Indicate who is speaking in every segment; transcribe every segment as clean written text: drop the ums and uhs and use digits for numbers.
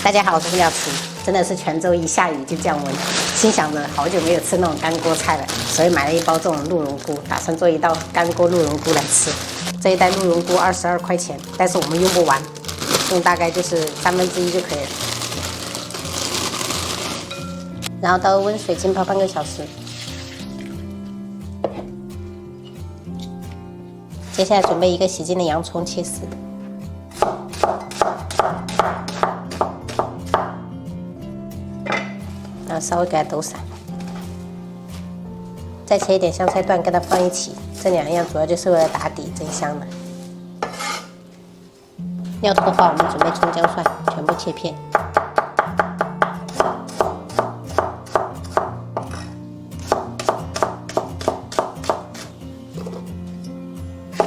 Speaker 1: 大家好，我是廖慈，真的是泉州一下雨就降温，心想着好久没有吃那种干锅菜了，所以买了一包这种鹿茸菇，打算做一道干锅鹿茸菇来吃。这一袋鹿茸菇22块钱，但是我们用不完，用大概就是1/3就可以了。然后倒温水浸泡半个小时。接下来准备一个洗净的洋葱切丝。 然后稍微给它抖散，再切一点香菜段跟它放一起，这2样主要就是为了打底增香的。料头的话，我们准备葱姜蒜全部切片，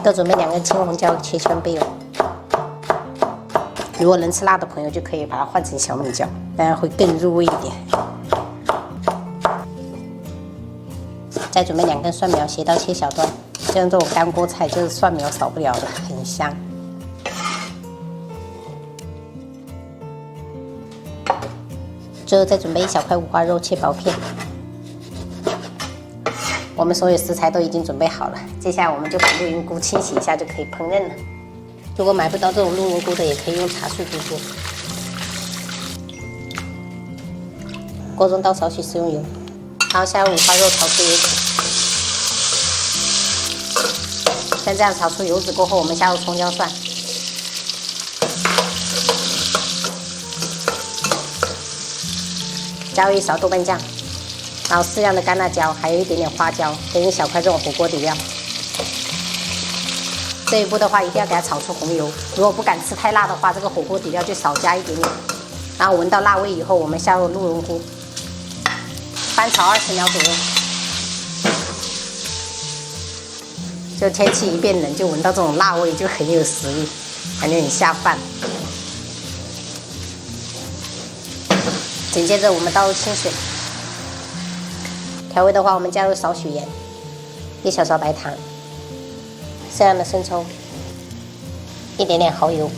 Speaker 1: 再准备2根青红椒切圈备用。如果能吃辣的朋友，就可以把它换成小米椒，当然会更入味一点。 再准备2根蒜苗，斜刀切小段。像这种干锅菜，就是蒜苗少不了的，很香。最后再准备1小块五花肉，切薄片。我们所有食材都已经准备好了，接下来我们就把鹿茸菇清洗一下就可以烹饪了。如果买不到这种鹿茸菇的，也可以用茶树菇做。锅中倒少许食用油，然后下入五花肉炒出油脂。 像这样炒出油脂过后，我们下入葱姜蒜，加入1勺豆瓣酱，然后适量的干辣椒，还有一点点花椒，跟1小块这种火锅底料。这一步的话，一定要给它炒出红油。如果不敢吃太辣的话，这个火锅底料就少加一点点。然后闻到辣味以后，我们下入鹿茸菇，翻炒20秒左右。 就天气一变冷，就闻到这种辣味，就很有食欲，感觉很下饭。紧接着我们倒入清水，调味的话，我们加入少许盐，1小勺白糖，适量的生抽，一点点蚝油，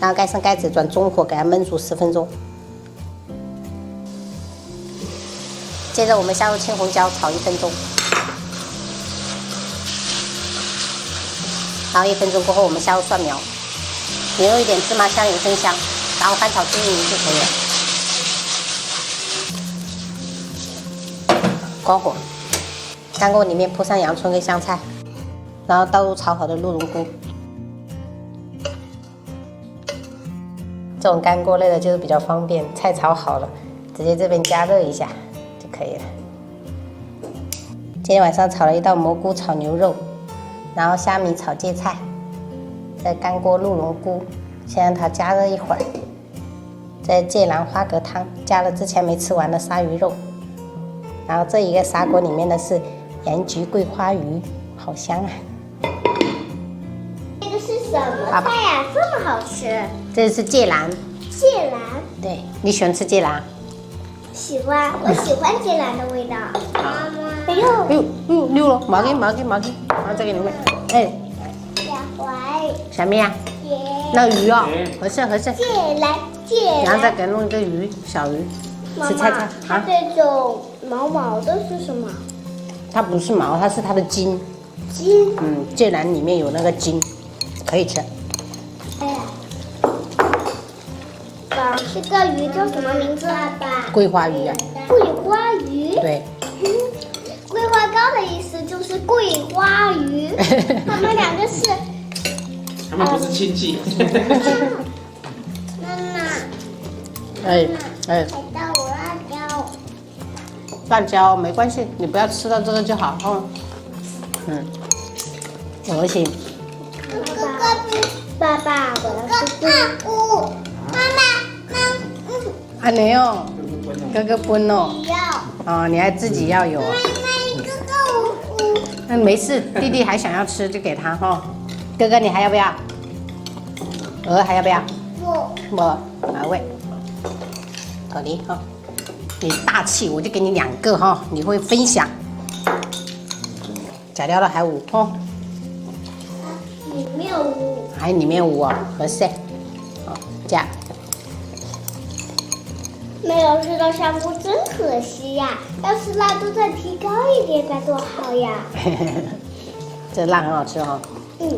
Speaker 1: 然后盖上盖子，转中火给它焖煮10分钟。 接着我们下入青红椒，炒1分钟，然后1分钟过后，我们下入蒜苗，引入一点芝麻香油增香，然后翻炒均匀就可以了。关火，干锅里面铺上洋葱跟香菜，然后倒入炒好的鹿茸菇。这种干锅类的就是比较方便，菜炒好了，直接这边加热一下。 可以了。今天晚上炒了一道蘑菇炒牛肉，然后虾米炒芥菜，再干锅鹿茸菇，先让它加热一会儿。再芥蓝花蛤汤，加了之前没吃完的鲨鱼肉。然后这一个砂锅里面的是盐焗桂花鱼，好香啊！
Speaker 2: 这个是什么菜呀？这么好吃？
Speaker 1: 这是芥蓝。
Speaker 2: 芥蓝？
Speaker 1: 对，你喜欢吃芥蓝？
Speaker 2: 喜欢，我喜欢芥蓝的味道。妈妈，哎呦，
Speaker 1: 哎呦，溜了，毛巾，然后再给你们，哎，
Speaker 2: 小怀，
Speaker 1: 什么呀？
Speaker 2: 芥，
Speaker 1: 那鱼哦，合适。
Speaker 2: 芥蓝，
Speaker 1: 然后再给弄一个鱼，小鱼，吃菜菜
Speaker 2: 它
Speaker 1: 啊。
Speaker 2: 这种毛毛的是什么？
Speaker 1: 它不是毛，它是它的筋。
Speaker 2: 筋。
Speaker 1: 芥蓝里面有那个筋，可以吃。
Speaker 2: 哎呀。 这个鱼叫什么名字？爸爸。
Speaker 1: 桂花鱼啊。
Speaker 2: 桂花鱼。对。桂花糕的意思就是桂花鱼，他们2个是。
Speaker 3: 他们不是亲戚。
Speaker 2: 妈妈。
Speaker 1: 哎。
Speaker 2: 还到我辣椒。
Speaker 1: 辣椒没关系，你不要吃到这个就好哦。而且。
Speaker 2: 爸爸，我要吃菇。妈妈。
Speaker 1: 啊，你哦，哥哥分哦。
Speaker 2: 要。
Speaker 1: 哦，你还自己要有。
Speaker 2: 妹妹，哥哥我。
Speaker 1: 那没事，弟弟还想要吃就给他哈。哥哥你还要不要？鹅还要不要？不。哪位？好的哈。你大气，我就给你2个哈，你会分享。假料了还5哦。
Speaker 2: 你没有5。
Speaker 1: 还里面有哦，合适。好，加。
Speaker 2: 没有吃到香菇真可惜呀！要是辣度再提高一点该多好呀！
Speaker 1: 这辣很好吃哦。
Speaker 2: 嗯。